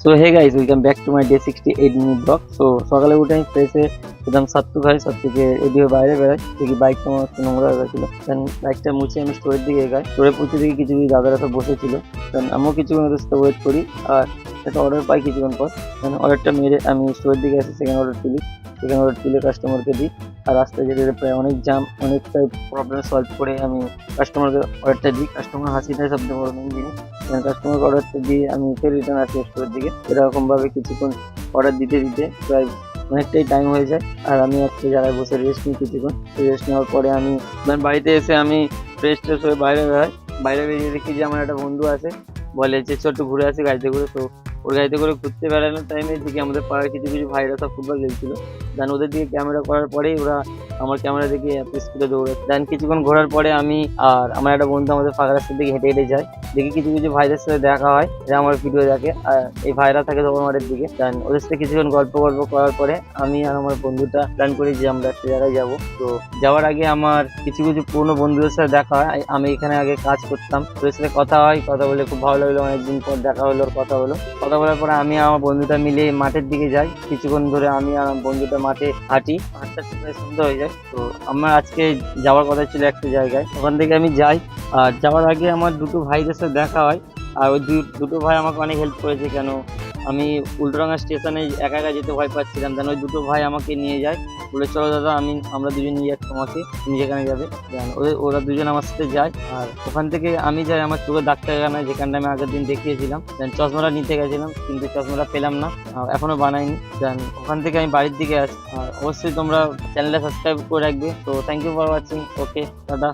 So hey guys, welcome back to my day 68 minute vlog. So সকালে উঠে আমি ফ্রেশে একদম সাত্তু খাই, সব থেকে রেডি হয়ে বাইরে বেরোই। দেখি বাইকটা আমার একটু নোংরা হয়ে গেছিলো। দেন বাইকটা মুছে আমি স্টোরের দিকে এগাই। স্টোরে পৌঁছে দেখি কিছু কিছু দাদারা সব বসেছিল। দেন আমিও কিছুক্ষণ ওদের সাথে ওয়েট করি, আর একটা অর্ডার পাই কিছুক্ষণ পর। দেন অর্ডারটা মেরে আমি স্টোরের দিকে আসি, সেকেন্ড অর্ডার তুলি। সেকেন্ড অর্ডার তুলে কাস্টমারকে দিই। আর রাস্তায় যেতে যেতে প্রায় অনেক জাম, অনেকটাই প্রবলেম সলভ করে আমি কাস্টমারকে অর্ডারটা দিই। কাস্টমার হাসিটাই সবচেয়ে বড় মেন জিনিস। কাস্টমারকে অর্ডারটা দিয়ে আমি ফের রিটার্ন আসি স্টোরের দিকে। এরকম ভাবে কিছুক্ষণ অর্ডার দিতে দিতে প্রায় অনেকটাই টাইম হয়ে যায়। আর আমি একটা জায়গায় বসে রেস্ট নিই কিছুক্ষণ। রেস্ট নেওয়ার পরে আমি বাড়িতে এসে আমি ফ্রেশ ট্রেশ হয়ে বাইরে বেরোই। বাইরে বেরিয়ে দেখি যে আমার একটা বন্ধু আছে, বলে যে চল একটু ঘুরে আসি গাড়িতে করে। তো ওর গাড়িতে করে ঘুরতে বেড়ানোর টাইমে দিকে আমাদের পাড়ার কিছু কিছু ভাইরা সব ফুটবল খেলছিল। দেন ওদের দিকে ক্যামেরা করার পরেই ওরা আমার ক্যামেরা দেখে এত স্পিডে দৌড়াচ্ছে। দেন কিছুক্ষণ ঘোরার পরে আমি আর আমার একটা বন্ধু আমাদের ফাঁকা রাস্তার দিকে হেঁটে হেঁটে যায়। দেখি কিছু কিছু ভাইদের সাথে দেখা হয়, এরা আমার ভিডিও দেখে। আর এই ভাইরা থাকে তখন মাঠের দিকে। দেন ওদের সাথে কিছুক্ষণ গল্প করার পরে আমি আর আমার বন্ধুটা প্ল্যান করি যে আমরা একটা জায়গায় যাবো। তো যাওয়ার আগে আমার কিছু কিছু পুরনো বন্ধুদের সাথে দেখা হয়। আমি এখানে আগে কাজ করতাম, ওদের সাথে কথা হয়। কথা বলে খুব ভালো লাগলো, অনেকদিন পর দেখা হলো, কথা হলো। কথা বলার পরে আমি আর আমার বন্ধুটা মিলে মাঠের দিকে যাই। কিছুক্ষণ ধরে আমি আর আমার বন্ধুটা মাঠে হাঁটি। হাঁটতে প্রায় সন্ধ্যা হয়ে যায়। তো আমার আজকে যাওয়ার কথা ছিল একটা জায়গায়, ওখান থেকে আমি যাই। আর যাওয়ার আগে আমার দুটো ভাইদের সাথে দেখা হয়। আর ওই দুটো ভাই আমাকে অনেক হেল্প করেছে। কেন আমি উল্টোডাঙ্গা স্টেশনে একা একা যেতে ভয় পাচ্ছিলাম। দেন ওই দুটো ভাই আমাকে নিয়ে যায়, বলে চলো দাদা আমরা দুজন নিয়ে যাচ্ছি তোমাকে, তুমি যেখানে যাবে। দেন ওরা দুজন আমার সাথে যায়। আর ওখান থেকে আমি যাই আমার চোখের ডাক্তারখানায়, যেখানটা আমি আগের দিন দেখিয়েছিলাম। দেন চশমাটা নিতে গেছিলাম, কিন্তু চশমাটা পেলাম না, এখনো বানাইনি। দেন ওখান থেকে আমি বাড়ির দিকে আসি। আর অবশ্যই তোমরা চ্যানেলটা সাবস্ক্রাইব করে রাখবে। তো thank you for watching. Okay, tata.